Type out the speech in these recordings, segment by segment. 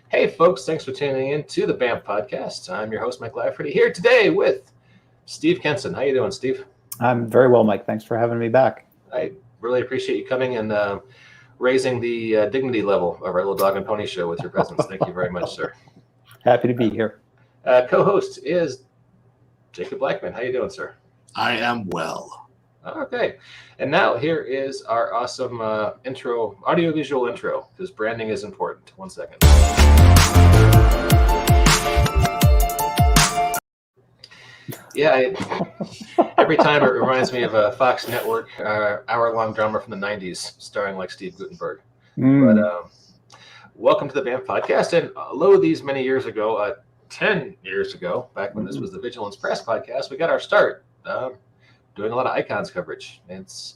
Hey, folks, thanks for tuning in to the BAMP podcast. I'm your host, Mike Lafferty, here today with Steve Kenson. How you doing, Steve? I'm very well, Mike. Thanks for having me back. I really appreciate you coming and raising the dignity level of our little dog and pony show with your presence. Thank you very much, sir. Happy to be here. Co-host is Jacob Blackman. How you doing, sir? I am well. Okay. And now here is our awesome intro, audiovisual intro, because branding is important. 1 second. Yeah, every time it reminds me of a Fox Network hour-long drama from the 90s starring like Steve Guttenberg. But welcome to the BAMP podcast. And lo, these many years ago, 10 years ago, back when this was the Vigilance Press podcast, we got our start doing a lot of icons coverage. It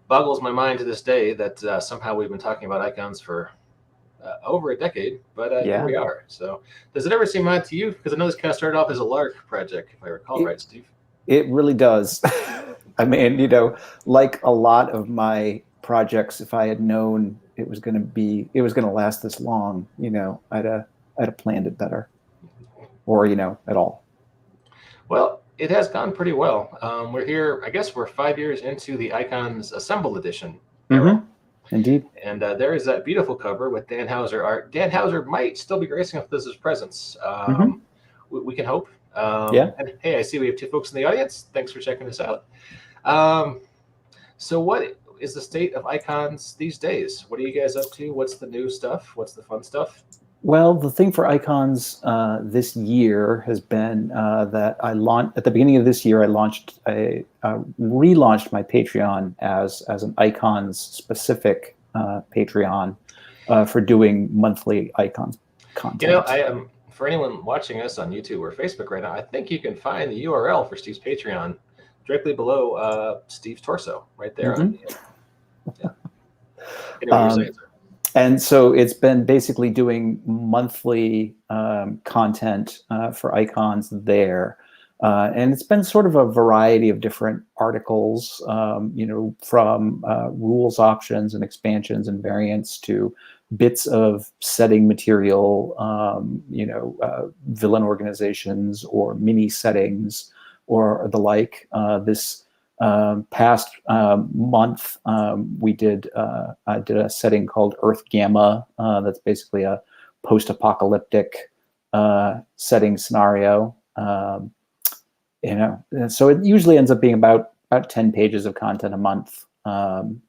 boggles my mind to this day that somehow we've been talking about icons for over a decade, but here we are. So does it ever seem odd to you? Because I know this kind of started off as a lark project, if I recall right, Steve. It really does. I mean, like a lot of my projects, if I had known it was going to last this long, I'd have planned it better, or at all. Well, it has gone pretty well. We're here, I guess we're 5 years into the Icons Assemble edition. Mm-hmm. Indeed. And there is that beautiful cover with Dan Houser art. Dan Houser might still be gracing us with his presence. We can hope. And hey, I see we have two folks in the audience. Thanks for checking us out. So what is the state of icons these days? What are you guys up to? What's the new stuff? What's the fun stuff? Well, the thing for icons this year has been that at the beginning of this year, I relaunched my Patreon as an icons specific Patreon for doing monthly icons content. I am for anyone watching us on YouTube or Facebook right now. I think you can find the URL for Steve's Patreon directly below Steve's torso, right there. Anyway, you're saying, sir. And so it's been basically doing monthly content for icons there. And it's been sort of a variety of different articles, from rules options and expansions and variants to bits of setting material, villain organizations or mini settings or the like. This past month, I did a setting called Earth Gamma. That's basically a post-apocalyptic setting scenario. And so it usually ends up being about 10 pages of content a month, and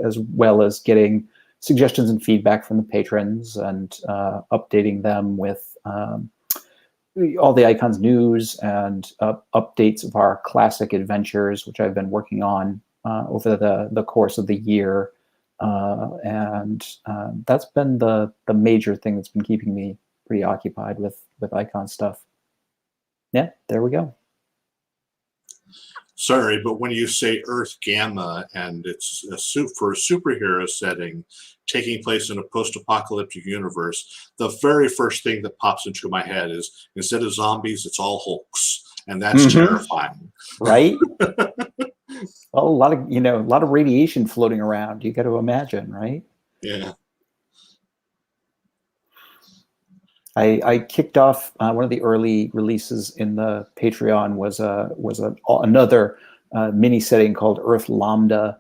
as well as getting suggestions and feedback from the patrons and updating them with all the icons news and updates of our classic adventures, which I've been working on over the course of the year. And that's been the major thing that's been keeping me pretty occupied with icon stuff. Yeah, there we go. Sorry, but when you say Earth Gamma and it's for a superhero setting taking place in a post-apocalyptic universe, the very first thing that pops into my head is instead of zombies, it's all Hulks, and that's terrifying. Right? Well, a lot of radiation floating around. You got to imagine, right? Yeah. I kicked off one of the early releases in the Patreon was another mini setting called Earth Lambda,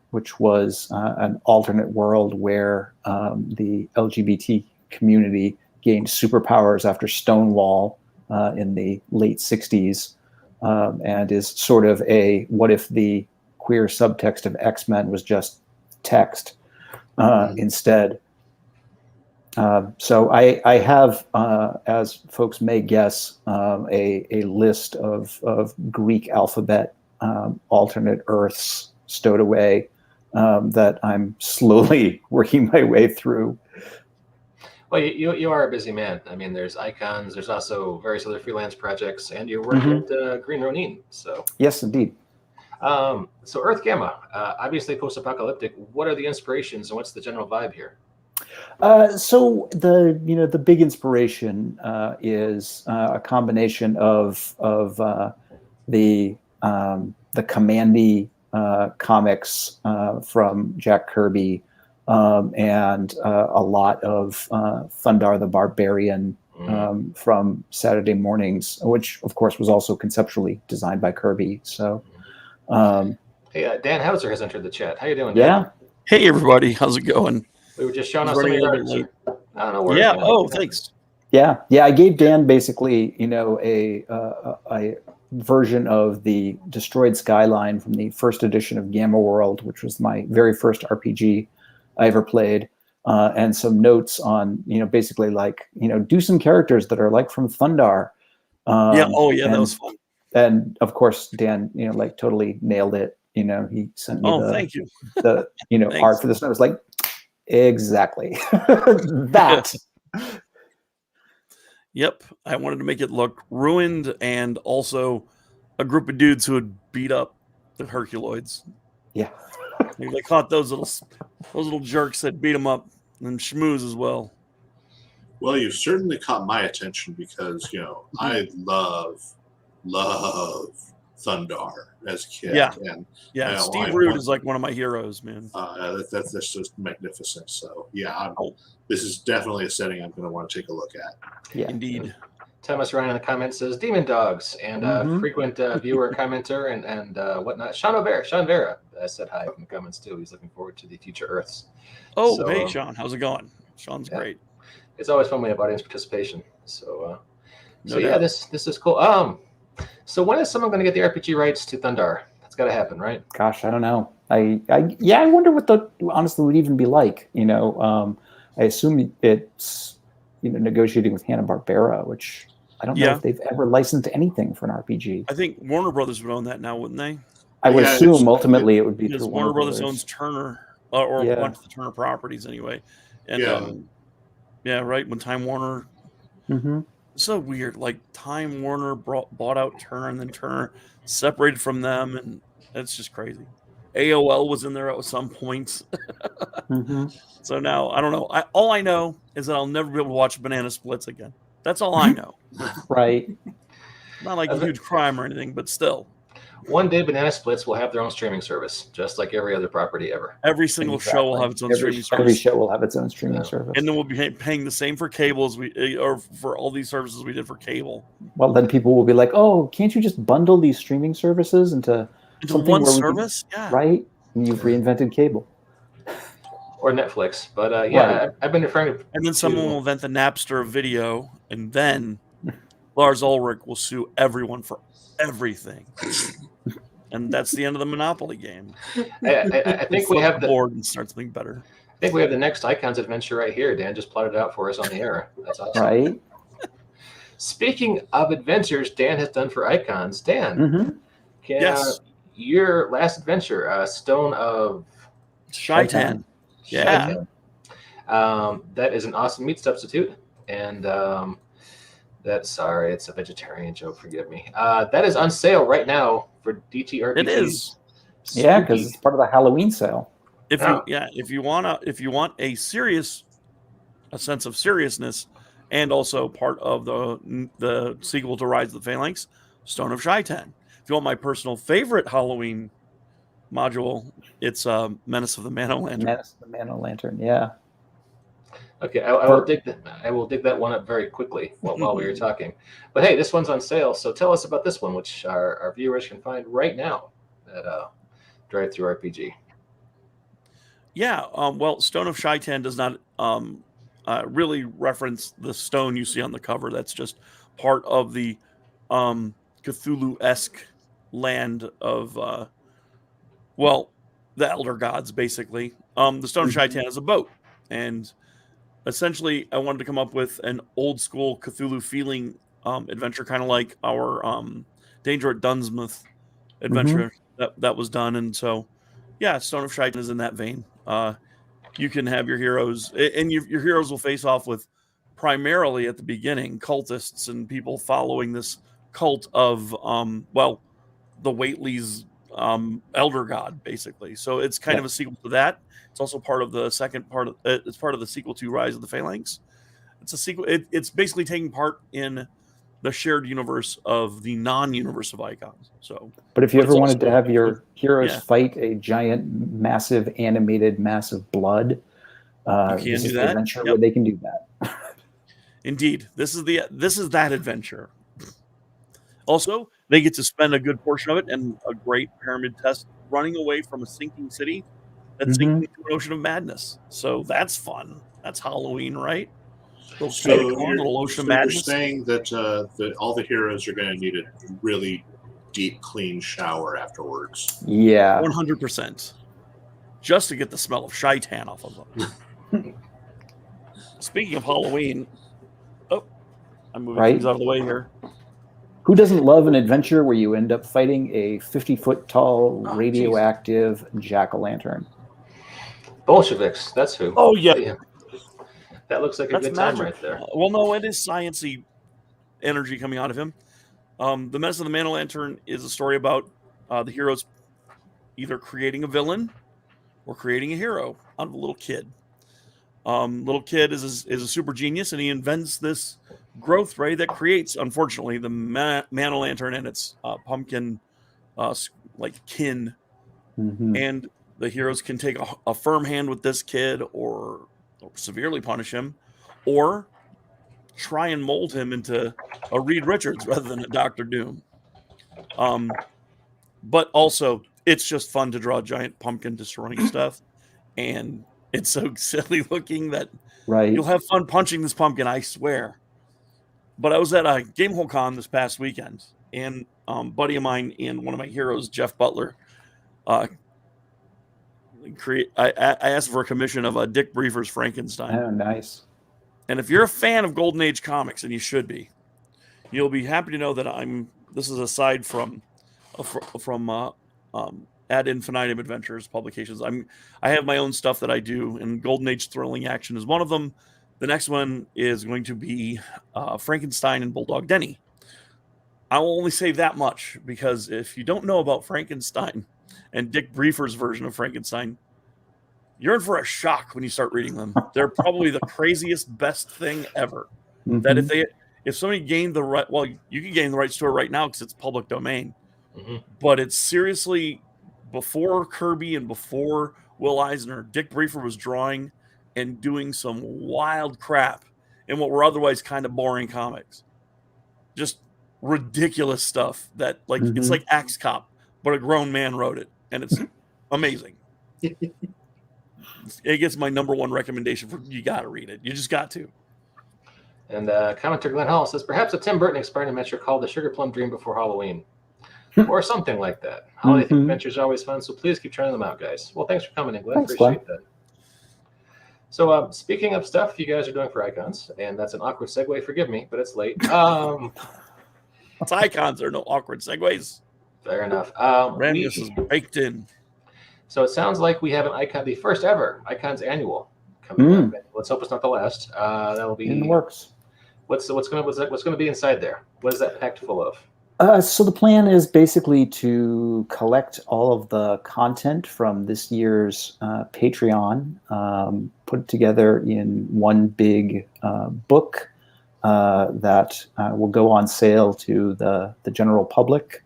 which was an alternate world where the LGBT community gained superpowers after Stonewall in the late 60s, and is sort of a what if the queer subtext of X-Men was just text instead. So I have, as folks may guess, a list of Greek alphabet alternate Earths stowed away that I'm slowly working my way through. Well, you are a busy man. I mean, there's icons. There's also various other freelance projects, and you work at Green Ronin. So yes, indeed. So Earth Gamma, obviously post-apocalyptic. What are the inspirations, and what's the general vibe here? So the big inspiration is a combination of the Commandy comics from Jack Kirby, and a lot of Thundar the Barbarian from Saturday Mornings, which of course was also conceptually designed by Kirby. So, hey, Dan Houser has entered the chat. How you doing, yeah. Dan? Hey everybody, how's it going? We were just showing off Just some of running a your little art. bit late. I don't know where. Yeah. Oh, thanks. Yeah. I gave Dan basically, a version of the Destroyed Skyline from the first edition of Gamma World, which was my very first RPG I ever played, and some notes on, basically like, do some characters that are like from Thundar. Yeah. Oh, yeah, that was fun. And of course, Dan, like totally nailed it. He sent me thank you. the art for this, and I was like, exactly that. Yep, I wanted to make it look ruined, and also a group of dudes who had beat up the Herculoids. Yeah, they caught those little jerks that beat them up, and schmooze as well. Well, you've certainly caught my attention because I love Thundar as a kid. Yeah, and Steve Rude is like one of my heroes, man. That's just magnificent. So yeah, this is definitely a setting I'm going to want to take a look at. Yeah, indeed. Thomas Ryan in the comments says Demon Dogs, and frequent viewer commenter and whatnot. Sean Vera said hi in the comments too. He's looking forward to the future Earths. Oh, so, hey Sean, how's it going? Sean's great. It's always fun when we have audience participation. So doubt. this is cool. So when is someone going to get the RPG rights to Thundar? That's got to happen, right? Gosh, I don't know. I wonder what the honestly would even be like. I assume it's negotiating with Hanna-Barbera, which I don't know if they've ever licensed anything for an RPG. I think Warner Brothers would own that now, wouldn't they? I would assume ultimately it would be because through Warner Brothers owns Turner or a bunch of the Turner properties anyway. And right when Time Warner. So weird, like Time Warner bought out Turner, and then Turner separated from them, and it's just crazy. AOL was in there at some point. So now I don't know. All I know is that I'll never be able to watch Banana Splits again. That's all I know. Right. Not like a huge crime or anything, but still. One day, Banana Splits will have their own streaming service, just like every other property ever. Every single show will have its own streaming service. Every show will have its own streaming service. And then we'll be paying the same for cable as or for all these services we did for cable. Well, then people will be like, "Oh, can't you just bundle these streaming services into one service?" Right? And you've reinvented cable. Or Netflix, but right. I've been referring to. And then someone will invent the Napster of video, and then Lars Ulrich will sue everyone for everything. And that's the end of the Monopoly game. I think we have the board and start something better. I think we have the next Icons adventure right here. Dan just plotted it out for us on the air. That's awesome. Right. Speaking of adventures, Dan has done for Icons. Dan, yes, your last adventure, Stone of Shaitan. Yeah. That is an awesome meat substitute, and it's a vegetarian joke. Forgive me. That is on sale right now for DTRPGs. It is. Yeah, because it's part of the Halloween sale. If you want a sense of seriousness, and also part of the sequel to Rise of the Phalanx, Stone of Shaitan. If you want my personal favorite Halloween module, it's Menace of the Man-O-Lantern. Menace of the Man-O-Lantern, yeah. Okay, I will dig that one up very quickly while we were talking. But hey, this one's on sale, so tell us about this one, which our viewers can find right now at Drive-Thru RPG. Yeah, well, Stone of Shaitan does not really reference the stone you see on the cover. That's just part of the Cthulhu-esque land of, the Elder Gods, basically. The Stone of Shaitan is a boat, and essentially I wanted to come up with an old-school Cthulhu feeling adventure, kind of like our Danger at Dunsmouth adventure that was done. And so, yeah, Stone of Shaitan is in that vein. You can have your heroes, and your heroes will face off with, primarily at the beginning, cultists and people following this cult of, the Whately's elder god, basically. So it's kind of a sequel to that. It's also part of the second part of it's part of the sequel to Rise of the Phalanx. It's a sequel. It's basically taking part in the shared universe of the non-universe of Icons. So, but if you ever wanted to have your heroes fight a giant, massive animated mass of blood, can this do is the that. adventure Yep. where they can do that. Indeed, this is that adventure. Also, they get to spend a good portion of it and a great pyramid test running away from a sinking city that's sinking into an ocean of madness. So that's fun. That's Halloween, right? Little candy So corn, little ocean of you're madness. saying that that all the heroes are going to need a really deep, clean shower afterwards. Yeah. 100%. Just to get the smell of shaitan off of them. Speaking of Halloween, I'm moving things out of the way here. Who doesn't love an adventure where you end up fighting a 50-foot tall radioactive jack-o'-lantern? Bolsheviks, that's who. Oh, yeah. That looks like a good time right there. Well, no, it is science-y energy coming out of him. The Menace of the Man-O-Lantern is a story about the heroes either creating a villain or creating a hero out of a little kid. Little kid is a super genius, and he invents this growth ray that creates, unfortunately, the Man-O-Lantern and its pumpkin like kin. Mm-hmm. And the heroes can take a firm hand with this kid or severely punish him, or try and mold him into a Reed Richards rather than a Dr. Doom. But also, it's just fun to draw a giant pumpkin destroying stuff, and it's so silly looking that you'll have fun punching this pumpkin, I swear. But I was at a Gamehole Con this past weekend, and a buddy of mine and one of my heroes, Jeff Butler, I asked for a commission of a Dick Briefer's Frankenstein. Oh, nice. And if you're a fan of Golden Age comics, and you should be, you'll be happy to know that this is aside from Ad Infinitum Adventures publications. I have my own stuff that I do, and Golden Age Thrilling Action is one of them. The next one is going to be Frankenstein and Bulldog Denny. I will only say that much, because if you don't know about Frankenstein and Dick Briefer's version of Frankenstein, you're in for a shock when you start reading them. They're probably the craziest, best thing ever. Mm-hmm. That if somebody gained the right, well, you can gain the rights to it right now because it's public domain. Mm-hmm. But it's seriously, before Kirby and before Will Eisner, Dick Briefer was drawing and doing some wild crap in what were otherwise kind of boring comics. Just ridiculous stuff that, like, it's like Axe Cop, but a grown man wrote it, and it's amazing. It gets my #1 recommendation for you got to read it. You just got to. And commenter Glenn Hall says, perhaps a Tim Burton inspired adventure called The Sugar Plum Dream Before Halloween. Or something like that. Holiday themed adventures are always fun, so please keep trying them out, guys. Well, thanks for coming in, Glenn. Appreciate that. So speaking of stuff you guys are doing for Icons, and that's an awkward segue, forgive me, but it's late. It's Icons, there are no awkward segues. Fair enough. Randomness is baked in. So it sounds like we have an Icon, the first ever Icons annual coming up. Let's hope it's not the last. That'll be in the works. What's going to be inside there? What is that packed full of? So the plan is basically to collect all of the content from this year's Patreon, put it together in one big book that will go on sale to the general public.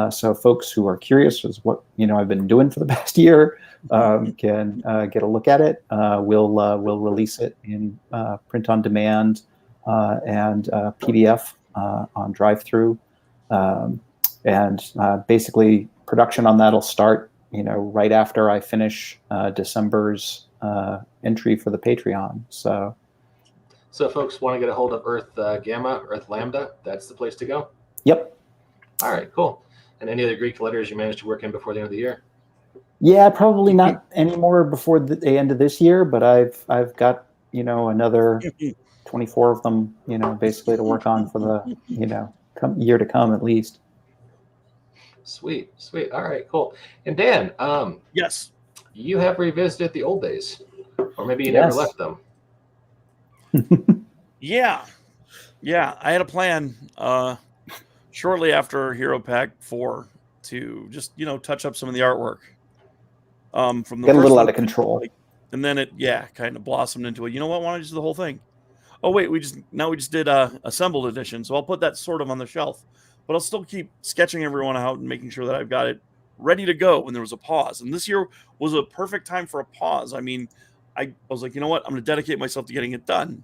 So folks who are curious as what I've been doing for the past year can get a look at it. We'll release it in print on demand and PDF on drive-through. And basically production on that'll start, right after I finish December's entry for the Patreon. So if folks want to get a hold of Earth Gamma, Earth Lambda, that's the place to go? Yep. All right, cool. And any other Greek letters you managed to work in before the end of the year? Yeah, probably not anymore before the end of this year, but I've got, another 24 of them, basically to work on for the, year to come at least. Sweet. All right, cool. And Dan, yes, you have revisited the old days, or maybe you never left them. Yeah. I had a plan shortly after Hero Pack 4 to just touch up some of the artwork. From the get a little out of control, and then it kind of blossomed into a why don't I just do the whole thing? Oh wait, we just did a assembled edition, so I'll put that sort of on the shelf, but I'll still keep sketching everyone out and making sure that I've got it ready to go when there was a pause. And this year was a perfect time for a pause. I mean, I was like, you know what? I'm going to dedicate myself to getting it done.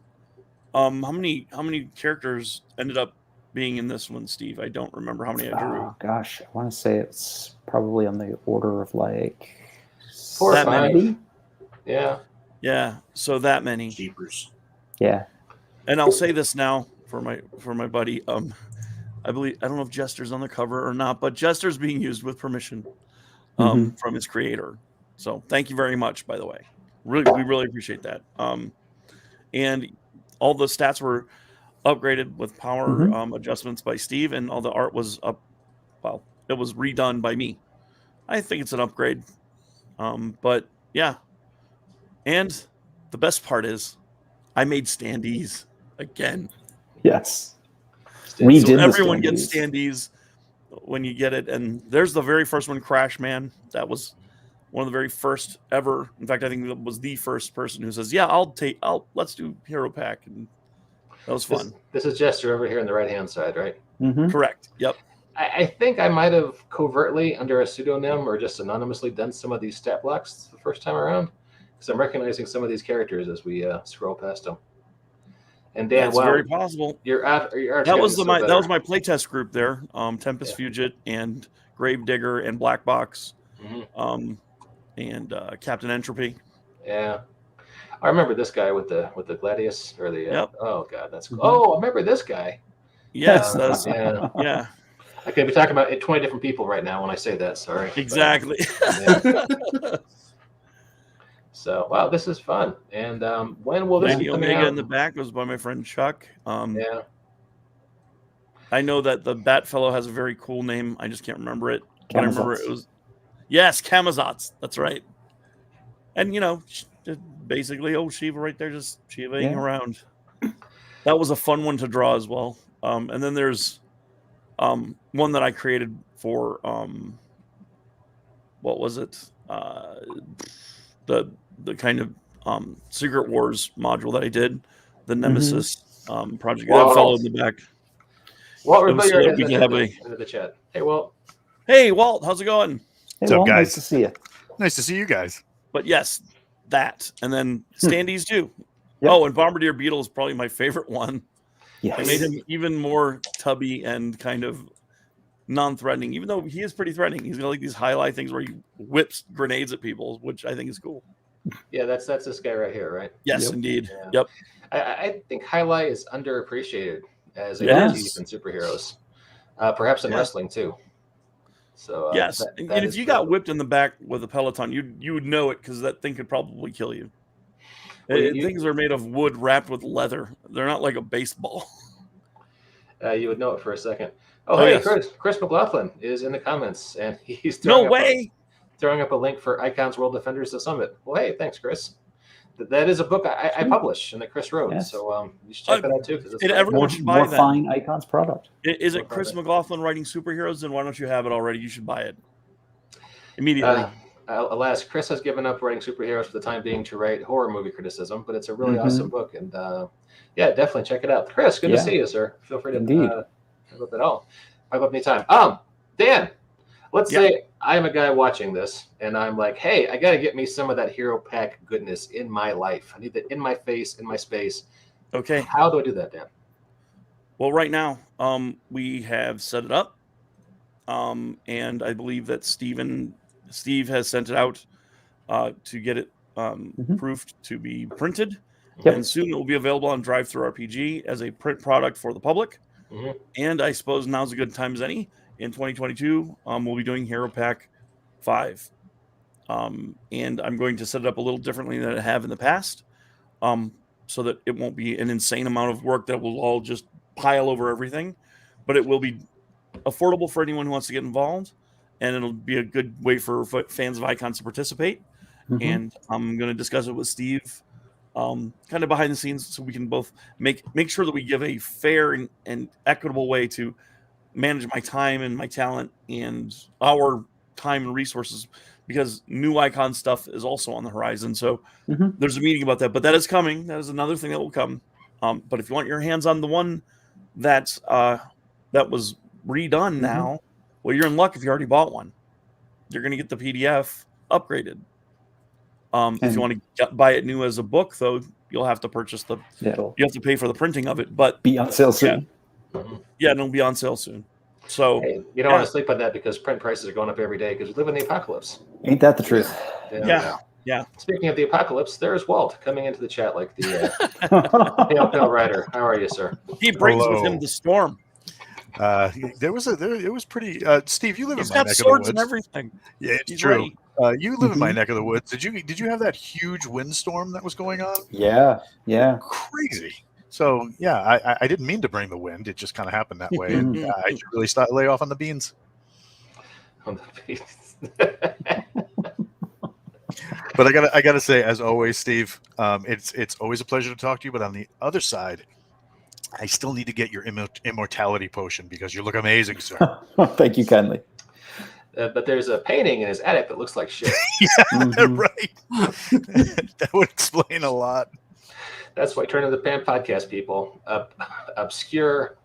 How many characters ended up being in this one, Steve? I don't remember how many I drew. Oh gosh, I want to say it's probably on the order of like 4 or 5. Yeah. Yeah, so that many. Keepers. Yeah. And I'll say this now for my buddy. I believe, I don't know if Jester's on the cover or not, but Jester's being used with permission from his creator. So thank you very much, by the way. We really appreciate that. And all the stats were upgraded with power adjustments by Steve, and all the art was up. Well, it was redone by me. I think it's an upgrade. But yeah. And the best part is I made standees again. Yes. We did. Everyone gets standees when you get it. And there's the very first one, Crash Man. That was one of the very first ever. In fact, I think that was the first person who says, yeah, let's do Hero Pack. And that was fun. This is Jester over here on the right-hand side, right? Correct. Yep. I think I might have covertly, under a pseudonym or just anonymously, done some of these stat blocks the first time around, because I'm recognizing some of these characters as we scroll past them. And Dan, that's very possible. That was my playtest group there. Tempest Fugit and Gravedigger and Black Box, and Captain Entropy. Yeah, I remember this guy with the Gladius or the. Yep. Oh God, that's cool. Oh, I remember this guy. Yes, yeah. I could be talking about 20 different people right now when I say that. Sorry. Exactly. So, wow, this is fun. And when will this be coming Omega out? in the back was by my friend Chuck. Yeah. I know that the Bat Fellow has a very cool name. I just can't remember it. But I remember it was, yes, Kamazats. That's right. And, basically, Shiva right there, just Shiva-ing around. That was a fun one to draw as well. And then there's one that I created for, what was it? The kind of Secret Wars module that I did, the Nemesis project. That fellow in the back. Walt, we can have into the chat. Hey, Walt. Hey, Walt, how's it going? Hey, what's up, Walt, guys? Nice to see you. Nice to see you guys. But yes, that. And then standees too. Yep. Oh, and Bombardier Beetle is probably my favorite one. Yes. I made him even more tubby and kind of non-threatening, even though he is pretty threatening. He's got like these highlight things where he whips grenades at people, which I think is cool. Yeah, that's this guy right here, right? Yes, indeed. Yeah. Yep. I think highlight is underappreciated as a motif in superheroes, perhaps in wrestling too. So yes, and if you got whipped in the back with a Peloton, you would know it because that thing could probably kill you. Well, things are made of wood wrapped with leather. They're not like a baseball. You would know it for a second. Oh, hey, yes. Chris McLaughlin is in the comments, and he's throwing up a link for Icon's World Defenders the Summit. Well, hey, thanks, Chris. That is a book I published and that Chris wrote, so you should check that out too. And everyone should buy that. Fine Icons product. Is it Chris McLaughlin writing superheroes? Then why don't you have it already? You should buy it immediately. Alas, Chris has given up writing superheroes for the time being to write horror movie criticism, but it's a really awesome book, and definitely check it out. Chris, good to see you, sir. Feel free to pipe up at all. Pipe up anytime. Dan, let's say I'm a guy watching this, and I'm like, hey, I got to get me some of that Hero Pack goodness in my life. I need that in my face, in my space. Okay. How do I do that, Dan? Well, right now, we have set it up, and I believe that Steve has sent it out to get it proofed to be printed, and soon it will be available on Drive-Thru-RPG as a print product for the public. And I suppose now's a good time as any. In 2022, we'll be doing Hero Pack 5. And I'm going to set it up a little differently than I have in the past, so that it won't be an insane amount of work that will all just pile over everything, but it will be affordable for anyone who wants to get involved, and it'll be a good way for fans of Icons to participate. And I'm going to discuss it with Steve, kind of behind the scenes, so we can both make sure that we give a fair and equitable way to manage my time and my talent and our time and resources, because new Icon stuff is also on the horizon. So there's a meeting about that, but that is coming. That is another thing that will come. But if you want your hands on the one that was redone now, well, you're in luck if you already bought one. You're going to get the PDF upgraded. If you want to buy it new as a book, though, you'll have to purchase you have to pay for the printing of it. But be on sale soon. Yeah, it'll be on sale soon. So hey, you don't want to sleep on that because print prices are going up every day because we live in the apocalypse. Ain't that the truth? Yeah. Speaking of the apocalypse, there's Walt coming into the chat like the pale rider. How are you, sir? He brings with him the storm. It was pretty. Steve, you live He's in my got neck of the swords woods. and everything. Yeah, it's He's true. ready. You live in my neck of the woods. Did you have that huge windstorm that was going on? Yeah. Crazy. So yeah, I didn't mean to bring the wind. It just kind of happened that way, and I should really lay off on the beans. On the beans. But I gotta say, as always, Steve, it's always a pleasure to talk to you. But on the other side, I still need to get your immortality potion because you look amazing, sir. Thank you kindly. But there's a painting in his attic that looks like shit. Right. That would explain a lot. That's why Turn of the Pan podcast people, obscure,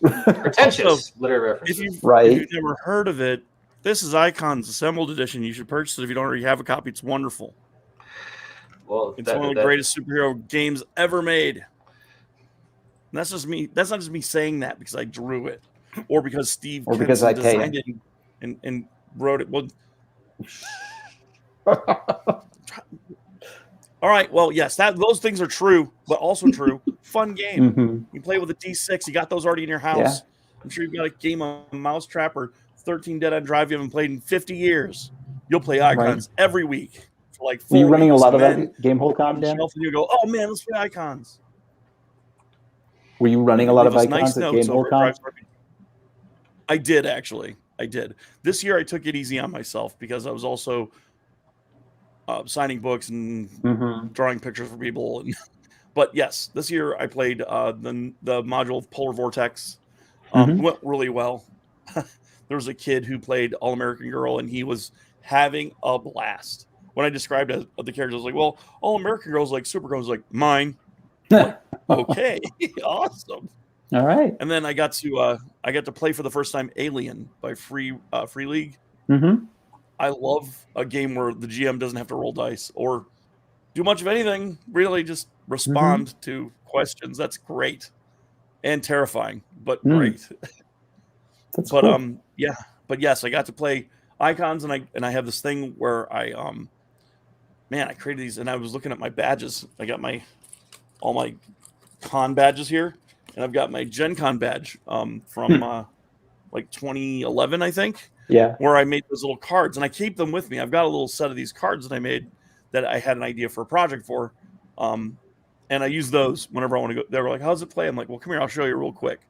pretentious Also, literary references. If you've never heard of it, this is Icons Assembled Edition. You should purchase it if you don't already have a copy. It's wonderful. Well, it's one of the greatest superhero games ever made. And that's just me. That's not just me saying that because I drew it, or because Steve or because I designed it and wrote it. Well, all right. Well, yes, those things are true, but also true. Fun game. You play with a D6. You got those already in your house. Yeah. I'm sure you've got a game on Mousetrap or 13 Dead on Drive you haven't played in 50 years. You'll play Icons every week for like 4 Were you running a lot of that that Gamehole.com, Dan? And you go, oh man, let's play Icons. Were you running a lot of Icons at Gamehole.com? I did, actually. I did. This year I took it easy on myself because I was also signing books and drawing pictures for people. But yes, this year I played the module Polar Vortex. Went really well. There was a kid who played All American Girl, and he was having a blast. When I described the characters, I was like, "Well, All American Girl's like Supergirl was like mine." Like, okay, awesome. All right. And then I got to play for the first time Alien by Free League. I love a game where the GM doesn't have to roll dice or do much of anything. Really, just respond to questions. That's great and terrifying, but great. That's but cool. Yeah. But yes, I got to play Icons, and I have this thing where I created these, and I was looking at my badges. I got all my con badges here, and I've got my Gen Con badge from like 2011, I think. Yeah. Where I made those little cards, and I keep them with me. I've got a little set of these cards that I made that I had an idea for a project for, and I use those whenever I want to go. They were like, "How's it play?" I'm like, "Well, come here, I'll show you real quick.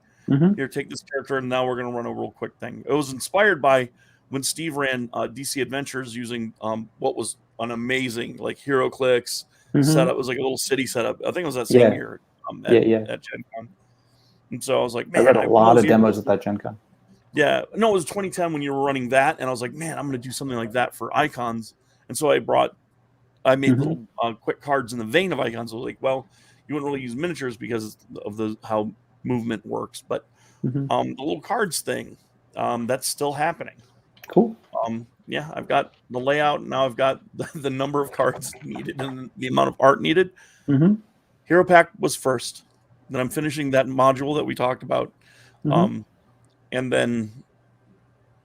Here, take this character, and now we're going to run a real quick thing." It was inspired by when Steve ran DC Adventures using what was an amazing like HeroClix setup. It was like a little city setup. I think it was that same year at Gen Con. And so I was like, man, I read a lot of demos at that Gen Con. Yeah, no, it was 2010 when you were running that, and I was like, man, I'm going to do something like that for Icons. And so I made little quick cards in the vein of Icons. I was like, well, you wouldn't really use miniatures because of how movement works, but the little cards thing, that's still happening. Cool. Yeah, I've got the layout. Now I've got the number of cards needed and the amount of art needed. Hero Pack was first. Then I'm finishing that module that we talked about. And then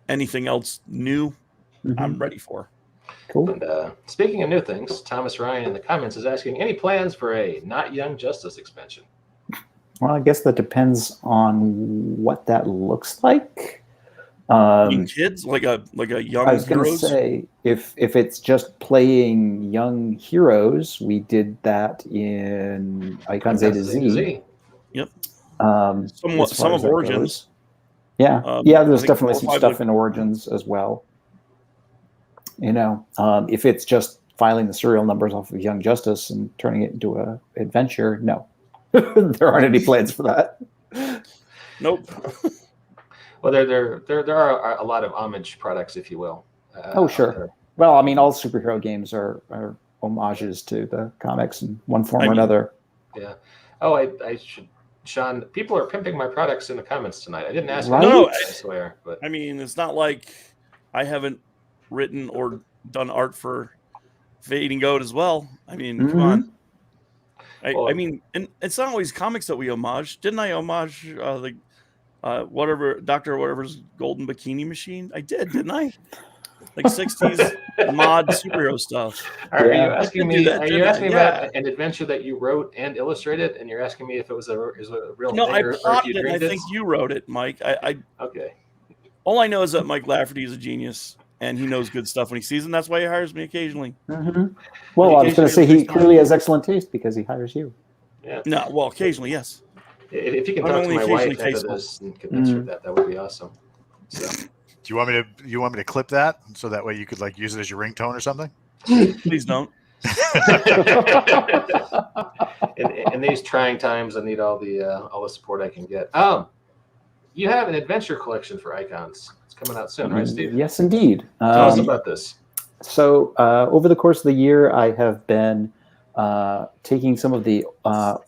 anything else new, I'm ready for. Cool. And speaking of new things, Thomas Ryan in the comments is asking, any plans for a Not Young Justice expansion? Well, I guess that depends on what that looks like. Kids, like a young. I was going to say, if it's just playing young heroes, we did that in Icons A to Z. Yep. Some of Origins. Yeah, there's definitely some stuff in Origins as well. You know, if it's just filing the serial numbers off of Young Justice and turning it into a adventure, no, there aren't any plans for that. Nope. Well, there are a lot of homage products, if you will. Sure. Well, I mean, all superhero games are homages to the comics in one form or another. Yeah. Oh, I should. Sean, people are pimping my products in the comments tonight. I didn't ask. Right? No, I swear. But I mean, it's not like I haven't written or done art for Fading Goat as well. I mean, come on. I mean, and it's not always comics that we homage. Didn't I homage whatever Doctor Whatever's Golden Bikini Machine? I did, didn't I? Like 60s mod superhero stuff. Are you asking me? That, are you asking me about an adventure that you wrote and illustrated, and you're asking me if it was a real No, thing I or plotted if you it, and I dreamed think you wrote it, Mike. Okay. All I know is that Mike Lafferty is a genius, and he knows good stuff when he sees it, and that's why he hires me occasionally. Well, I was going to say he clearly has excellent taste because he hires you. Yeah. No, well, occasionally, yes. If you can I'm talk to only my wife occasionally after this and convince her that would be awesome. So. Do you want me to clip that so that way you could like use it as your ringtone or something? Please don't. in these trying times, I need all the support I can get. You have an adventure collection for Icons. It's coming out soon, right, Steve? Yes, indeed. Tell us about this. So over the course of the year, I have been taking some of the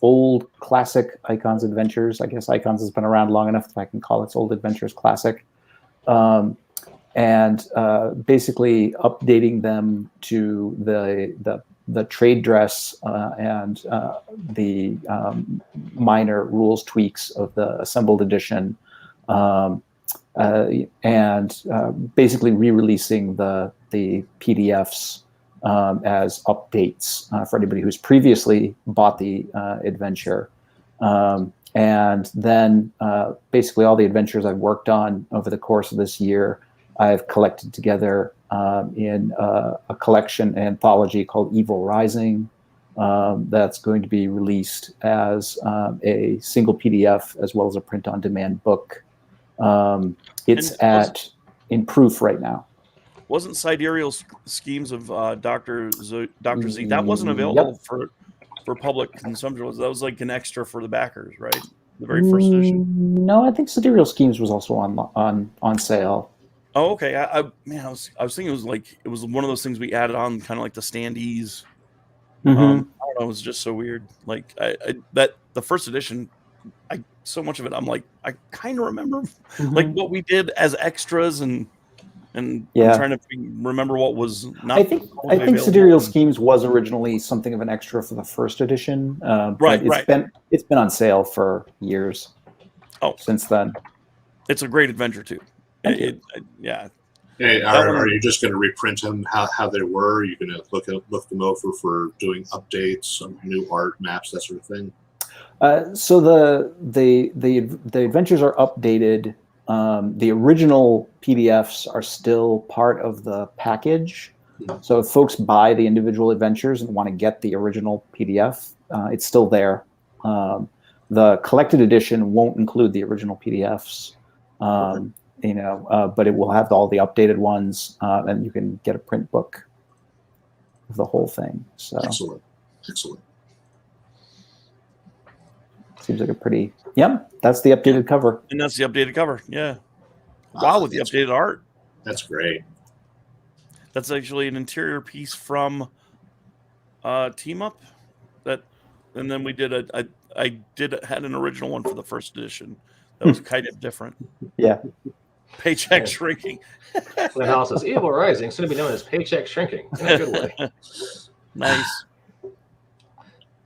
old classic Icons adventures. I guess Icons has been around long enough that I can call its old adventures classic. And basically updating them to the trade dress and the minor rules tweaks of the assembled edition, and basically re-releasing the PDFs as updates for anybody who's previously bought the adventure. And then basically all the adventures I've worked on over the course of this year, I've collected together in a collection anthology called Evil Rising that's going to be released as a single PDF as well as a print-on-demand book. It's in proof right now. Wasn't Sidereal Schemes of Dr. Z, that wasn't available for public consumption? That was like an extra for the backers, right? The very first edition. No, I think Sidereal Schemes was also on sale. Oh, okay. I was thinking it was one of those things we added on, kind of like the standees. I don't know. It was just so weird. Like that the first edition, so much of it, I'm like, I kind of remember like what we did as extras and I'm trying to remember what was not. I think Sidereal Schemes was originally something of an extra for the first edition. But it's been on sale for years. Since then. It's a great adventure too. Yeah. Hey, are you just going to reprint them how they were? Are you going to look them over for doing updates, some new art, maps, that sort of thing? So the adventures are updated. The original PDFs are still part of the package. So if folks buy the individual adventures and want to get the original PDF, it's still there. The collected edition won't include the original PDFs, but it will have all the updated ones, and you can get a print book of the whole thing. So excellent. Seems like a pretty, that's the updated cover. And that's the updated cover, yeah. Wow, with the updated art. That's great. That's actually an interior piece from Team Up. And then we did I had an original one for the first edition that was kind of different. Yeah. Paycheck shrinking. Glenn Hall says, Evil Rising, soon to be known as Paycheck Shrinking. In a good way. Nice.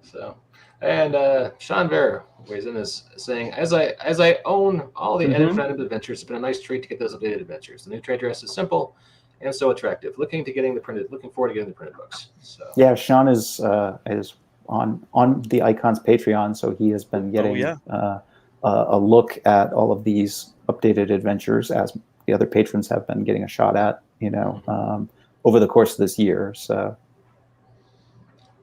So, and Sean Vera weighs in as saying, as I own all the edited adventures, it's been a nice treat to get those updated adventures. The new trade dress is simple and so attractive. Looking forward to getting the printed books. So yeah, Sean is on the Icons Patreon, so he has been getting a look at all of these updated adventures as the other patrons have been getting a shot at, over the course of this year. So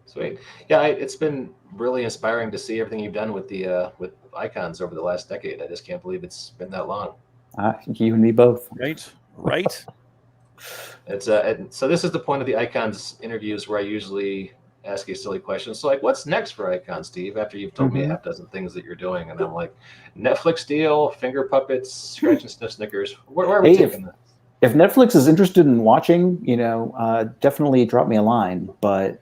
sweet. Yeah, it's been really inspiring to see everything you've done with the with Icons over the last decade. I just can't believe it's been that long. You and me both. Right. It's so this is the point of the Icons interviews where I usually ask you silly questions. So, like, what's next for Icons, Steve? After you've told me a half dozen things that you're doing, and I'm like, Netflix deal, finger puppets, scratch and sniff Snickers. Where are we taking that? If Netflix is interested in watching, definitely drop me a line. But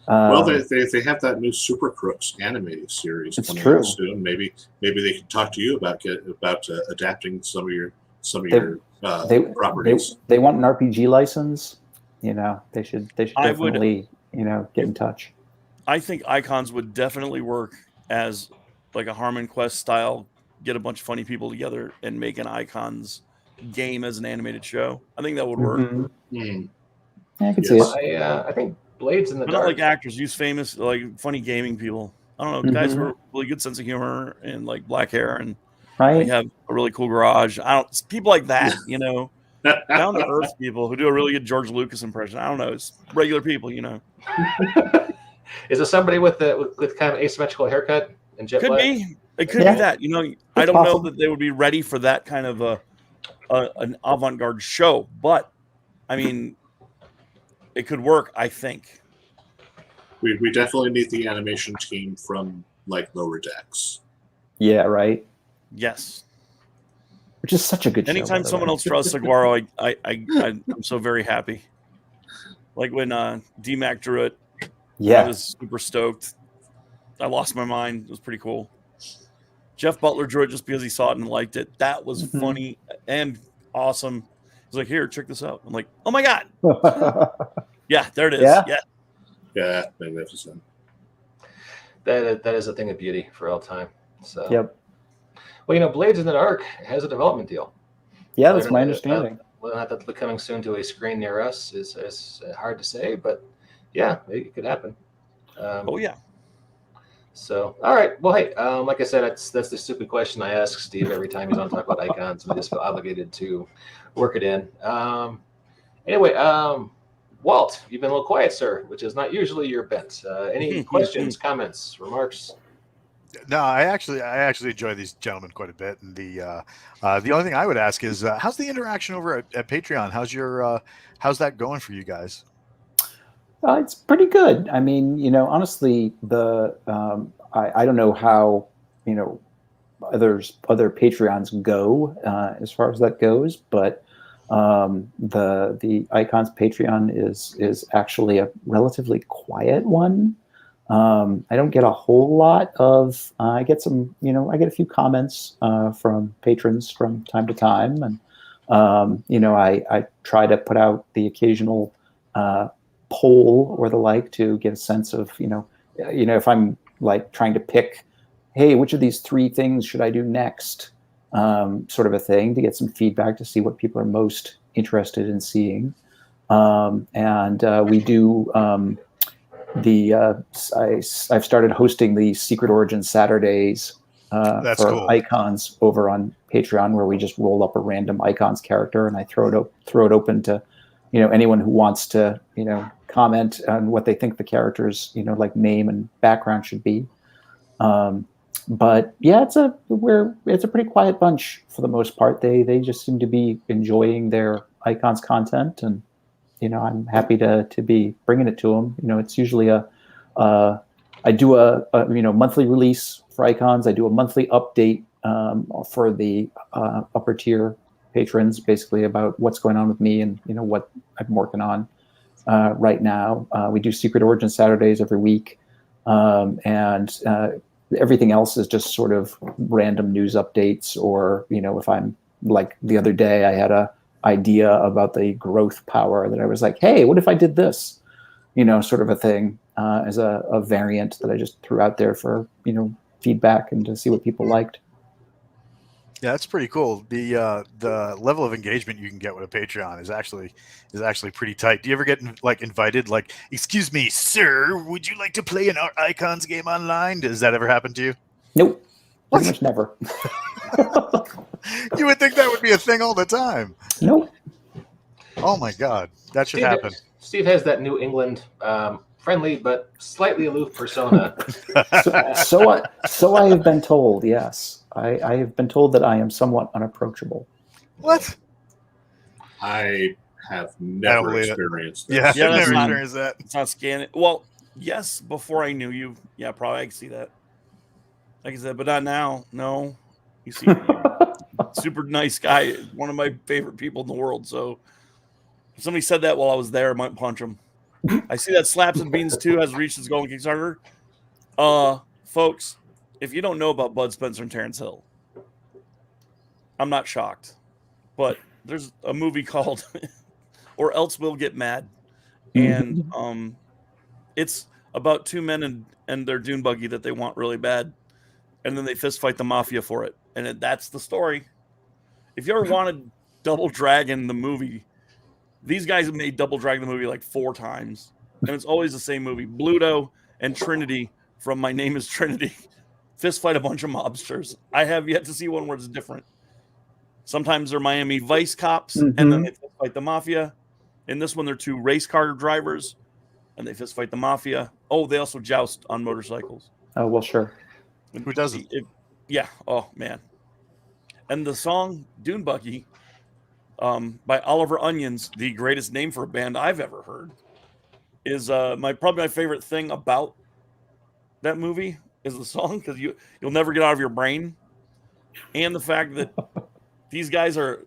well, they have that new Super Crooks animated series coming out soon. Maybe they can talk to you about adapting some of your properties. They want an RPG license. they should I would- definitely get in touch. I think icons would definitely work as like a Harmon Quest style. Get a bunch of funny people together and make an icons game as an animated show. I think that would work. Mhm. Hmm. Yeah, I can see Yes. it. I think Blades in the But Dark. not like actors. Use famous, like funny gaming people. I don't know, guys Mhm. who are really good sense of humor and like black hair and Right? like have a really cool garage. People like that, down to earth people who do a really good George Lucas impression. I don't know, it's regular people, Is it somebody with kind of asymmetrical haircut and jet Could black? be. It could Yeah. be that. I It's don't know possible. that they would be ready for that kind of an avant-garde show, but I mean, it could work. I think. We definitely need the animation team from like Lower Decks. Yeah, right. Yes. Which is such a good show. Anytime by the someone way. else draws Saguaro, I'm so very happy. Like when D-Mac drew it, I Yeah. was super stoked. I lost my mind. It was pretty cool. Jeff Butler drew it just because he saw it and liked it. That was Mhm. funny and awesome. He's like, "Here, check this out." I'm like, "Oh my god, yeah, there it is." Yeah. Yeah. Yeah, magnificent. That is a thing of beauty for all time. So Yep. well, Blades in the Dark has a development deal. Yeah, that's Whether my or not- understanding. Whether or not that's coming soon to a screen near us is hard to say, but yeah, it could happen. Oh yeah. So, all right. Well, hey, like I said, that's the stupid question I ask Steve every time he's on talk about icons, and I just feel obligated to work it in. Anyway, Walt, you've been a little quiet, sir, which is not usually your bent. Any questions, comments, remarks? No, I actually enjoy these gentlemen quite a bit, and the only thing I would ask is how's the interaction over at Patreon? How's that going for you guys? It's pretty good. I mean, honestly, I don't know how other Patreons go as far as that goes, but the Icons Patreon is actually a relatively quiet one. I don't get a whole lot of. I get some, I get a few comments from patrons from time to time, and I try to put out the occasional poll or the like to get a sense of if I'm like trying to pick, hey, which of these three things should I do next, sort of a thing, to get some feedback to see what people are most interested in seeing. And we do I've started hosting the Secret Origin Saturdays That's for cool. Icons over on Patreon, where we just roll up a random Icons character and I throw it open to anyone who wants to comment on what they think the character's like name and background should be. But yeah, it's a pretty quiet bunch for the most part. They just seem to be enjoying their Icons content, and I'm happy to be bringing it to them. It's usually I do a monthly release for Icons. I do a monthly update for the upper tier patrons, basically about what's going on with me and what I'm working on right now. We do Secret Origin Saturdays every week, and everything else is just sort of random news updates, or if I'm like the other day, I had a idea about the growth power that I was like, hey, what if I did this, sort of a thing, as a variant that I just threw out there for feedback and to see what people liked. Yeah, that's pretty cool. The level of engagement you can get with a Patreon is actually pretty tight. Do you ever get invited, like, excuse me, sir, would you like to play an Icons game online? Does that ever happen to you? Nope. Pretty much never. You would think that would be a thing all the time. Nope. Oh my God, that should happen. Steve has that New England friendly but slightly aloof persona. So I have been told. Yes, I have been told that I am somewhat unapproachable. What? I have never experienced this. Yeah, Yeah, I've that's never not- experienced that. It's not scanning. Well, yes, before I knew you. Yeah, probably I can see that. Like I said, but not now. No. You see, super nice guy. One of my favorite people in the world. So if somebody said that while I was there, I might punch him. I see that Slaps and Beans 2 has reached its goal in Kickstarter. Folks, if you don't know about Bud Spencer and Terrence Hill, I'm not shocked. But there's a movie called Or Else We'll Get Mad. and it's about two men and their dune buggy that they want really bad, and then they fist fight the mafia for it, and that's the story. If you ever wanted Double Dragon the movie, these guys have made Double Dragon the movie like 4 times, and it's always the same movie. Bluto and Trinity from My Name is Trinity fist fight a bunch of mobsters. I have yet to see one where it's different. Sometimes they're Miami Vice cops, and then they fist fight the mafia. In this one, they're 2 race car drivers, and they fist fight the mafia. Oh, they also joust on motorcycles. Oh, well, sure. Who doesn't? Yeah. Oh, man. And the song Dune Buggy by Oliver Onions, the greatest name for a band I've ever heard, is probably my favorite thing about that movie is the song, because you'll never get out of your brain, and the fact that these guys are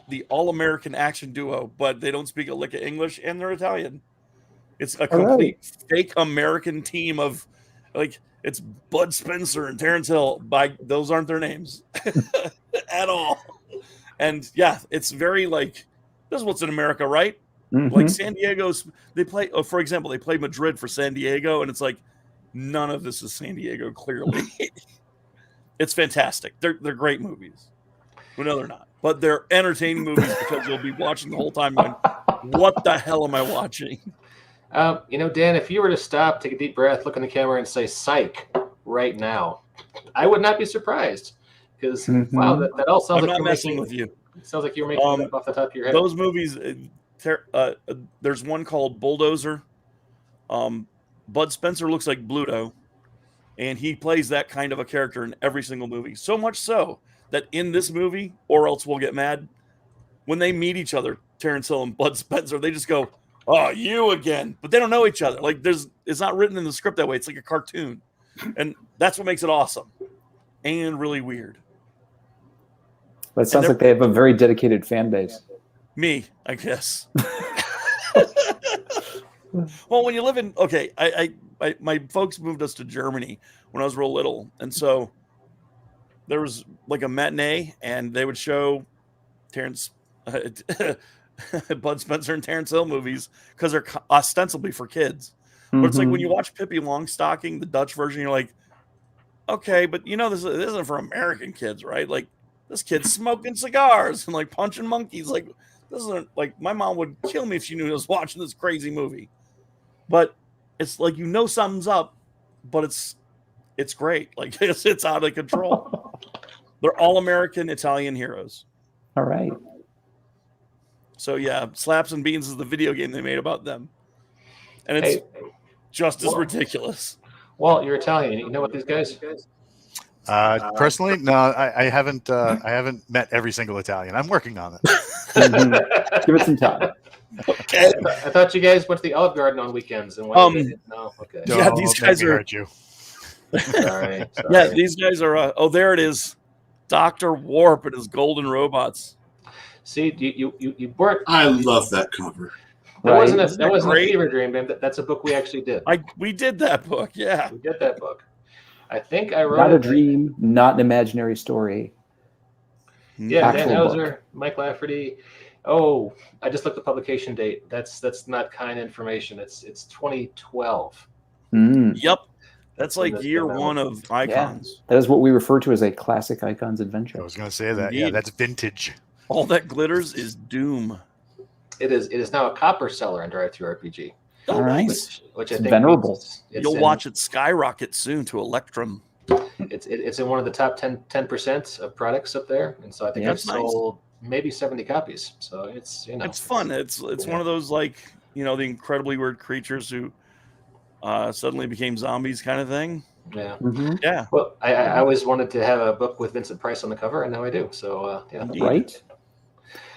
the all-American action duo, but they don't speak a lick of English, and they're Italian. It's a complete fake American team of, like, it's Bud Spencer and Terrence Hill. Those aren't their names at all. And yeah, it's very like, this is what's in America, right? Like San Diego's, they play, for example, they play Madrid for San Diego, and it's like, none of this is San Diego, clearly. It's fantastic. They're great movies. Well, no, they're not. But they're entertaining movies because you'll be watching the whole time going, what the hell am I watching? Dan, if you were to stop, take a deep breath, look in the camera, and say "psych" right now, I would not be surprised. Because wow, that all sounds I'm like not messing with you. It sounds like you were making it up off the top of your head. Those movies, there's one called Bulldozer. Bud Spencer looks like Bluto, and he plays that kind of a character in every single movie. So much so that in this movie, Or Else We'll Get Mad, when they meet each other, Terrence Hill and Bud Spencer, they just go, "Oh, you again," but they don't know each other. Like it's not written in the script that way. It's like a cartoon, and that's what makes it awesome and really weird. But it sounds like they have a very dedicated fan base. Me, I guess. Well, when you live in, my folks moved us to Germany when I was real little, and so there was like a matinee, and they would show Bud Spencer and Terrence Hill movies because they're ostensibly for kids. But it's like when you watch Pippi Longstocking, the Dutch version, you're like, okay, but this isn't for American kids, right? Like, this kid's smoking cigars and like punching monkeys. Like, this isn't, like, my mom would kill me if she knew I was watching this crazy movie. But it's like, something's up, but it's great. Like, it's out of control. They're all American Italian heroes. All right. So yeah, Slaps and Beans is the video game they made about them, and it's just as ridiculous. Well, you're Italian. You know what these guys? Personally, no, I haven't. I haven't met every single Italian. I'm working on it. Give it some time. Okay. I thought you guys went to the Olive Garden on weekends and went. No, okay. Yeah, these guys are. Hurt you. Sorry. Yeah, these guys are. There it is, Dr. Warp and his golden robots. See, you weren't. I love that cover. That wasn't a great? fever dream, man. That's a book we actually did. We did that book. Yeah, We did that book. I think I wrote. Not a dream, not an imaginary story. Yeah, Dan Actual Houser, book. Mike Lafferty. Oh, I just looked the publication date. That's not kind information. It's 2012. Yep. That's like That's year been out. one of Icons. That is what we refer to as a classic Icons adventure. I was going to say that. Yeah, Indeed. that's vintage. All that glitters is doom. It is now a copper seller in Drive-Thru RPG. All right. Which I It's think venerable. means it's You'll in- watch it skyrocket soon to Electrum. It's in one of the top 10% of products up there, and so I think I've That's nice. sold maybe 70 copies. So it's It's fun. It's one of those, like, the incredibly weird creatures who suddenly became zombies kind of thing. Yeah. Mm-hmm. Yeah. Well, I always wanted to have a book with Vincent Price on the cover, and now I do. So yeah. Indeed. Right.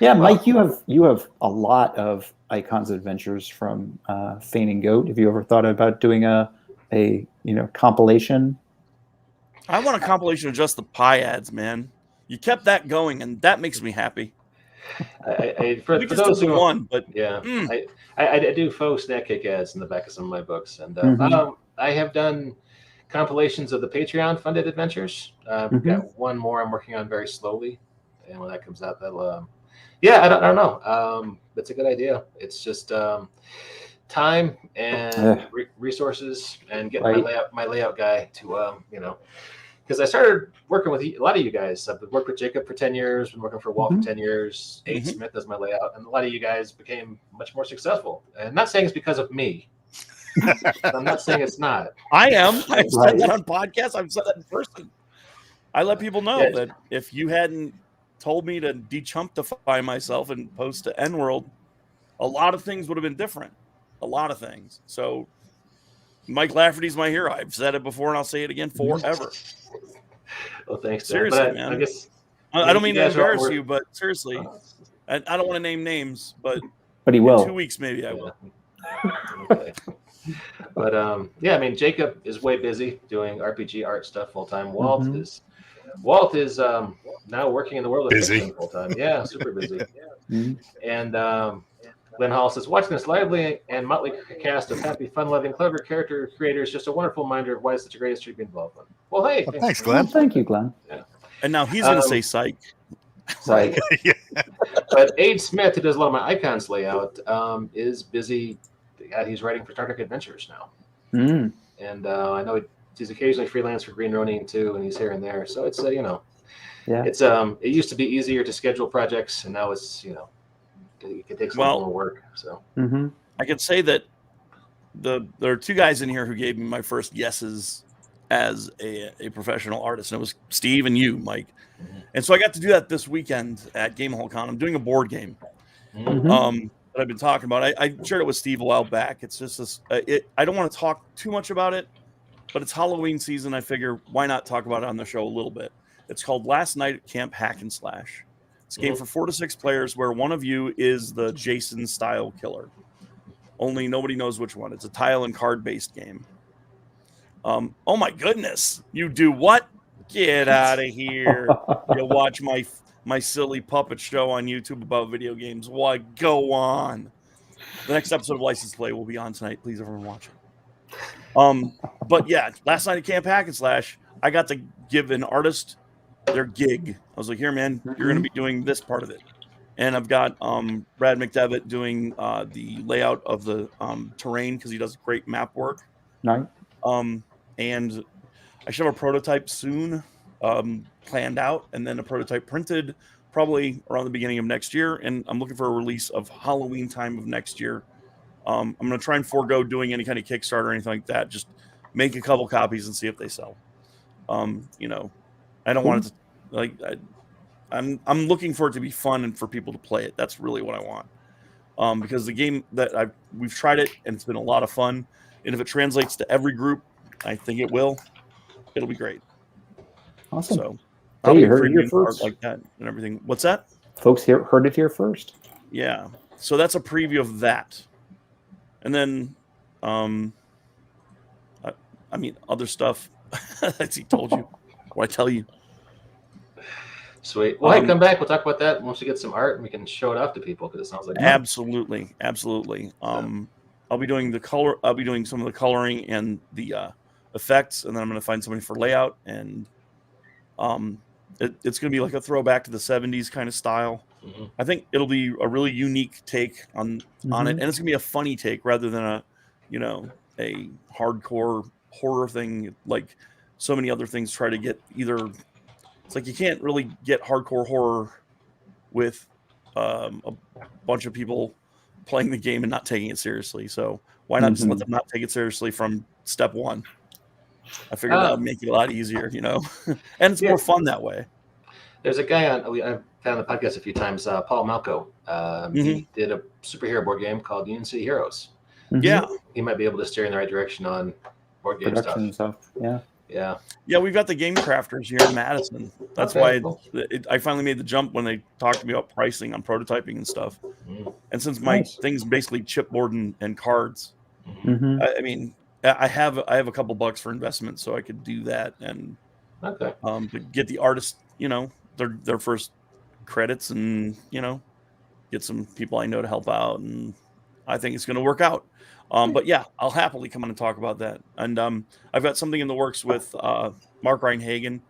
Yeah, Mike, you have a lot of Icons adventures from Fane and Goat. Have you ever thought about doing a compilation? I want a compilation of just the pie ads, man. You kept that going, and that makes me happy. For We just those did the who one, but yeah, I do faux snack cake ads in the back of some of my books, and I have done compilations of the Patreon funded adventures. We've got one more I'm working on very slowly, and when that comes out, that'll I don't know. That's a good idea. It's just time and resources, and get my layout guy to because I started working with a lot of you guys. I've worked with Jacob for 10 years, been working for Walt for 10 years. Aid Smith does my layout, and a lot of you guys became much more successful. And I'm not saying it's because of me. I'm not saying it's not. I am. I've said that on podcasts. I've said that in person. I let people know that if you hadn't told me to de-chumpify myself and post to N-World, a lot of things would have been different. A lot of things. So Mike Lafferty's my hero. I've said it before, and I'll say it again forever. Well, thanks, seriously, but man. I guess I don't mean to embarrass you, but seriously, I don't want to name names, but he will. In 2 weeks, maybe I will. Okay. But yeah, I mean, Jacob is way busy doing RPG art stuff full time. Walt is now working in the world of fiction full time. Yeah, super busy. And Glenn Hall says, watching this lively and motley cast of happy, fun-loving, clever character creators, just a wonderful reminder of why it's such a great history to be involved in. Well, hey, thanks, Glenn. Well, thank you, Glenn. Yeah. And now he's going to say psych. Right. Yeah. But Aid Smith, who does a lot of my icons layout, is busy. He's writing for Star Trek Adventures now. And I know he's occasionally freelance for Green Ronin too, and he's here and there. So it's it's it used to be easier to schedule projects, and now it's it can take some more work. So I could say that there are two guys in here who gave me my first yeses as a professional artist, and it was Steve and you, Mike. And so I got to do that this weekend at Game Hall Con. I'm doing a board game that I've been talking about. I shared it with Steve a while back. It's just this. I don't want to talk too much about it, but it's Halloween season. I figure why not talk about it on the show a little bit. It's called Last Night at Camp Hack and Slash. It's a game for 4 to 6 players where one of you is the Jason style killer. Only nobody knows which one. It's a tile and card based game. Oh my goodness! You do what? Get out of here! You watch my silly puppet show on YouTube about video games. Why, go on. The next episode of License Play will be on tonight. Please, everyone, watch it. But yeah, Last Night at Camp Hack and Slash, I got to give an artist their gig. I was like, here, man, you're going to be doing this part of it. And I've got Brad McDevitt doing the layout of the terrain because he does great map work. Nice. And I should have a prototype soon planned out, and then a prototype printed probably around the beginning of next year. And I'm looking for a release of Halloween time of next year. I'm going to try and forego doing any kind of Kickstarter or anything like that. Just make a couple copies and see if they sell. I don't want it to I'm looking for it to be fun and for people to play it. That's really what I want. Because the game that we've tried it and it's been a lot of fun. And if it translates to every group, I think it will. It'll be great. Awesome. So hey, you heard it here first. Like that and everything. What's that? Folks heard it here first. Yeah. So that's a preview of that. And then, other stuff. As he told you. What I tell you. Sweet. Well, hey, come back. We'll talk about that once we get some art and we can show it off to people because it sounds like absolutely. I'll be doing the color. I'll be doing some of the coloring and the effects, and then I'm going to find somebody for layout. And it's going to be like a throwback to the 70s kind of style. I think it'll be a really unique take on it, and it's going to be a funny take rather than a hardcore horror thing like so many other things try to get either. It's like you can't really get hardcore horror with a bunch of people playing the game and not taking it seriously. So why not just let them not take it seriously from step one? I figured that would make it a lot easier, and it's more fun that way. There's a guy I've found the podcast a few times, Paul Malco. He did a superhero board game called Union City Heroes. Yeah. He might be able to steer in the right direction on board game stuff. Yeah. We've got the game crafters here in Madison. That's why I finally made the jump when they talked to me about pricing on prototyping and stuff. And since my thing's basically chipboard and cards, I have a couple bucks for investment, so I could do that and to get the artist, their first credits and get some people I know to help out, and I think it's going to work out. But yeah, I'll happily come on and talk about that. And I've got something in the works with Mark Reinhagen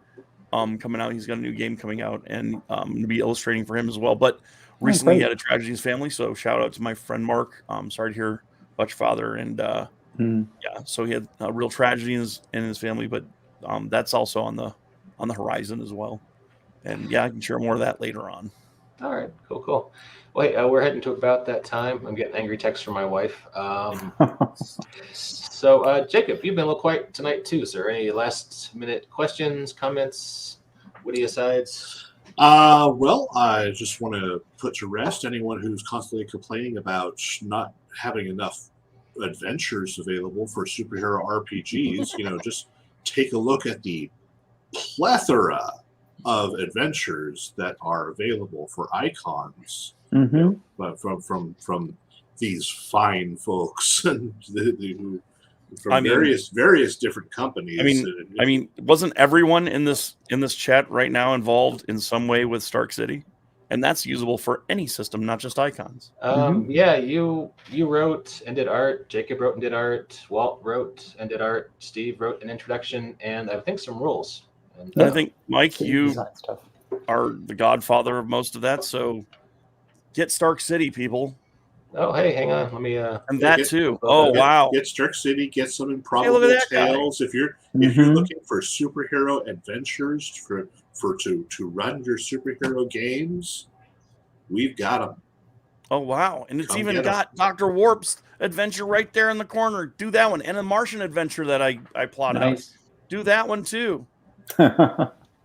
coming out. He's got a new game coming out, and I'm going to be illustrating for him as well. But recently he had a tragedy in his family, so shout out to my friend Mark. I'm sorry to hear father, and yeah, so he had a real tragedy in his family, but that's also on the horizon as well. And yeah, I can share more of that later on. All right, cool. Wait, we're heading to about that time. I'm getting angry texts from my wife. So, Jacob, you've been a little quiet tonight too, sir. Any last-minute questions, comments, witty asides? Well, I just want to put to rest anyone who's constantly complaining about not having enough adventures available for superhero RPGs. Just take a look at the plethora of adventures that are available for icons, but from these fine folks and from various different companies. I mean, wasn't everyone in this chat right now involved in some way with Stark City? And that's usable for any system, not just icons. Yeah, you wrote and did art. Jacob wrote and did art. Walt wrote and did art. Steve wrote an introduction, and I think some rules. And I think, Mike, you are the godfather of most of that. So get Stark City, people. Oh, hey, hang on. Let me. And that too. Oh, wow. Get Stark City. Get some improbable tales. If you're looking for superhero adventures to run your superhero games, we've got them. Oh, wow. And it's even got Dr. Warp's adventure right there in the corner. Do that one. And a Martian adventure that I plotted out. Do that one too.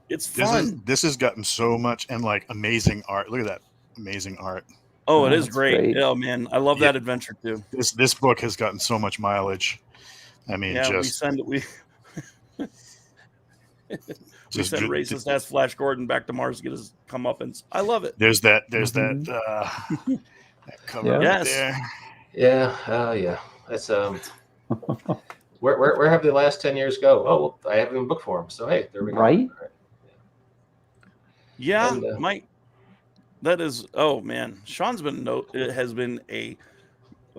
It's fun. This has gotten so much and like amazing art. Look at that amazing art. Oh, it is great. Oh man, I love that adventure too. This book has gotten so much mileage. I mean, we send racist ass Flash Gordon back to Mars to get his comeuppance. I love it. There's that cover right there. Yeah. That's Where have the last 10 years go? Oh, well, I haven't even booked for them. So hey, there we go. Right? Yeah, Mike. That is. Oh man, Sean's has been a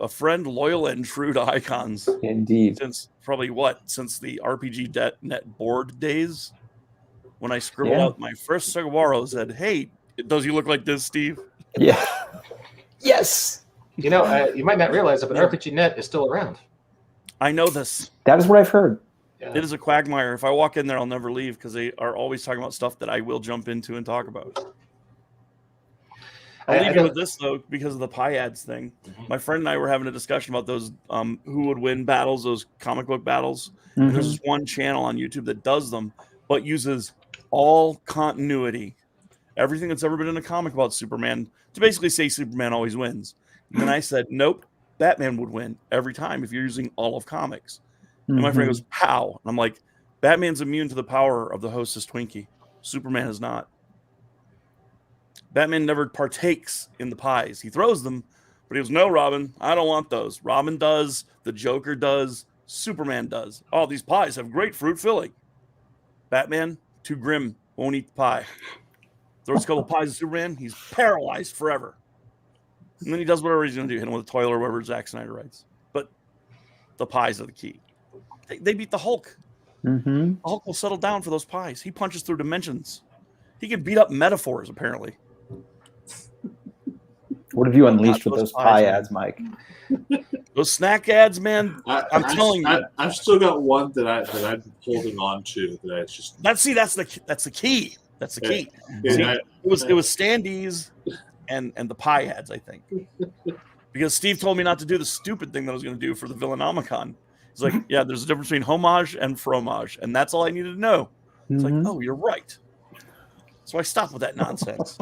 friend, loyal and true to icons. Indeed. Since the RPG.net board days, when I scribbled out my first Saguaro, said, "Hey, does he look like this, Steve?" Yeah. Yes. You might not realize it, but RPG.net is still around. I know this. That is what I've heard. Yeah. It is a quagmire. If I walk in there, I'll never leave because they are always talking about stuff that I will jump into and talk about. I'll leave you with this, though, because of the pie ads thing. Mm-hmm. My friend and I were having a discussion about those who would win battles, those comic book battles. Mm-hmm. And there's this one channel on YouTube that does them, but uses all continuity. Everything that's ever been in a comic about Superman to basically say Superman always wins. And then I said, nope, Batman would win every time if you're using all of comics. And my friend goes, how? And I'm like, Batman's immune to the power of the hostess Twinkie. Superman is not. Batman never partakes in the pies. He throws them, but he goes, no, Robin, I don't want those. Robin does. The Joker does. Superman does. Oh, these pies have great fruit filling. Batman, too grim, won't eat the pie. Throws a couple pies at Superman, he's paralyzed forever. And then he does whatever he's going to do, hit him with a toilet or whatever Zack Snyder writes. But the pies are the key. They beat the Hulk. The Hulk will settle down for those pies. He punches through dimensions. He can beat up metaphors, apparently. What have you unleashed with those pie ads, Mike? Those snack ads, man. I'm telling you. I've still got one that I'm holding on to. That I just that's the key. That's the key. Yeah, it was standees and the pie ads, I think. Because Steve told me not to do the stupid thing that I was going to do for the Villainomicon. He's like, yeah, there's a difference between homage and fromage, and that's all I needed to know. It's like, oh, you're right. So I stopped with that nonsense.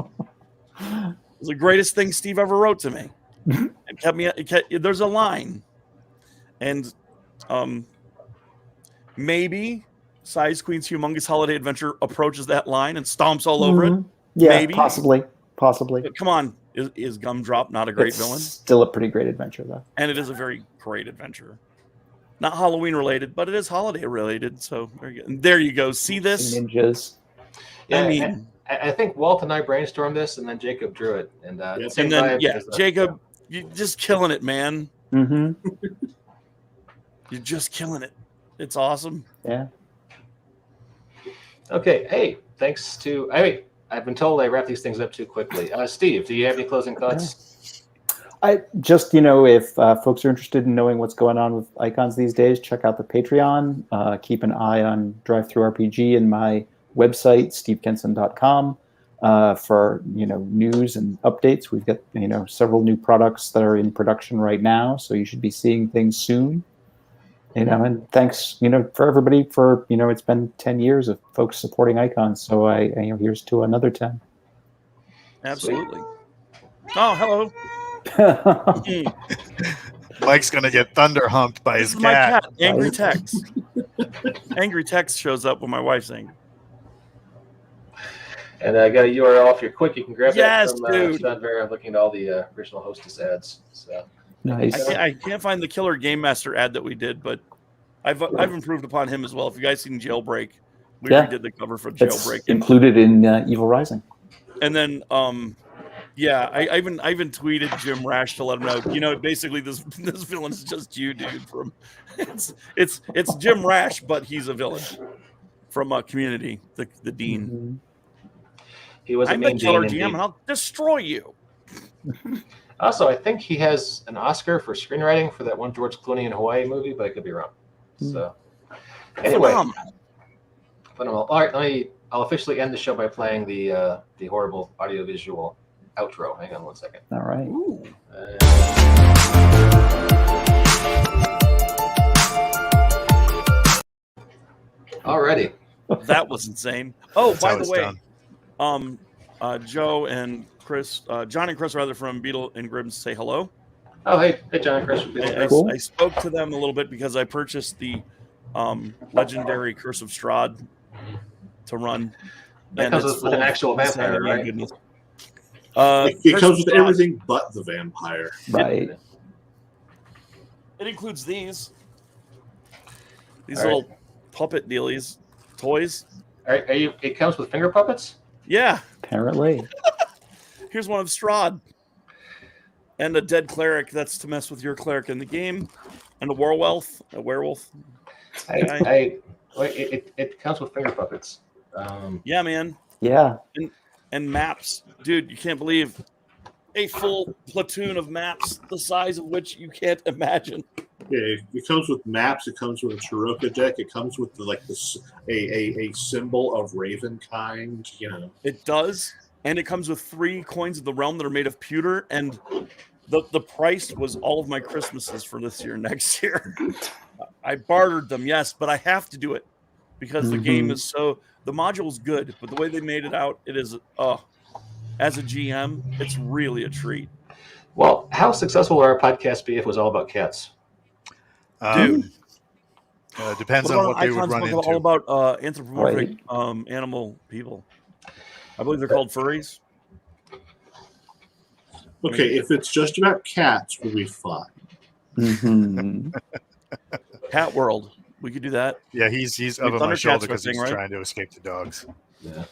It was the greatest thing Steve ever wrote to me. There's a line. And maybe Size Queen's Humongous Holiday Adventure approaches that line and stomps all over it. Yeah, maybe. Possibly. But come on. Is Gumdrop not a great villain? Still a pretty great adventure, though. And it is a very great adventure. Not Halloween related, but it is holiday related. So there you go. See this? Ninjas. Yeah, I mean, I think Walt and I brainstormed this, and then Jacob drew it. And Jacob, you're just killing it, man. You're just killing it. It's awesome. Yeah. Okay. Hey, thanks to I've been told I wrap these things up too quickly. Steve, do you have any closing thoughts? I just, if folks are interested in knowing what's going on with icons these days, check out the Patreon. Keep an eye on DriveThruRPG and my website, stevekenson.com, for news and updates. We've got several new products that are in production right now, so you should be seeing things soon. And thanks for everybody for it's been 10 years of folks supporting icons, so here's to another 10. Absolutely. Oh, hello. Mike's gonna get thunder humped by This his is my cat, cat. Angry Tex. Angry Tex shows up when my wife's angry. And I got a URL if you're quick. You can grab that Yes, from dude. Sean Vera, looking at all the original Hostess ads. So Nice. I can't find the Killer Game Master ad that we did, but I've improved upon him as well. If you guys seen Jailbreak, we Yeah. redid the cover for It's Jailbreak. included in Evil Rising. And then, I even tweeted Jim Rash to let him know. Basically, this villain is just you, dude. From it's Jim Rash, but he's a villain from Community, the dean. Mm-hmm. he was a I'm the main killer dean GM, and I'll destroy you. Also, I think he has an Oscar for screenwriting for that one George Clooney in Hawaii movie, but I could be wrong. So, anyway, phenomenal. All right, I'll officially end the show by playing the horrible audiovisual outro. Hang on one second. All right. Ooh. Alrighty. That was insane. Oh, That's by how the it's way, done. Joe and Chris, John and Chris rather from Beetle and Grimm's say hello. Oh, hey, John and Chris. Cool. I spoke to them a little bit because I purchased the legendary Curse of Strahd to run. That comes with an actual vampire, right? Goodness. It Curse comes of with Strahd, everything but the vampire. Right. It includes these All right. little puppet dealies, toys. Are you? It comes with finger puppets. Yeah, Apparently. here's one of Strahd. And a dead cleric that's to mess with your cleric in the game. And a werewolf. It comes with finger puppets. Yeah, man. Yeah. And maps. Dude, you can't believe a full platoon of maps, the size of which you can't imagine. Yeah, it comes with maps. It comes with a Taroka deck. It comes with a symbol of Ravenkind. It does. And it comes with 3 coins of the realm that are made of pewter. And the price was all of my Christmases for this year, next year. I bartered them, yes, but I have to do it because the game is the module's good, but the way they made it out, it is, as a GM, it's really a treat. Well, how successful would our podcast be if it was all about cats? Dude. Depends on what they would run into. All about anthropomorphic animal people. I believe they're called furries. Okay, if it's just about cats, we'll be fine. Mm-hmm. Cat World. We could do that. Yeah, he's over my Thundercats shoulder are a because thing, he's right? trying to escape the dogs. Yeah.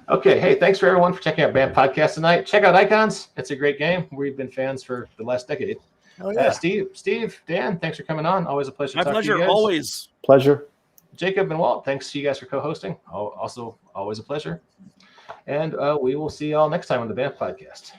Okay. Hey, thanks for everyone for checking out BAM Podcast tonight. Check out Icons. It's a great game. We've been fans for the last decade. Oh yeah. Steve, Dan, thanks for coming on. Always a pleasure. My to talk to you pleasure, guys. always. Pleasure. Jacob and Walt, thanks to you guys for co-hosting. Also, always a pleasure. And we will see you all next time on the BAM Podcast.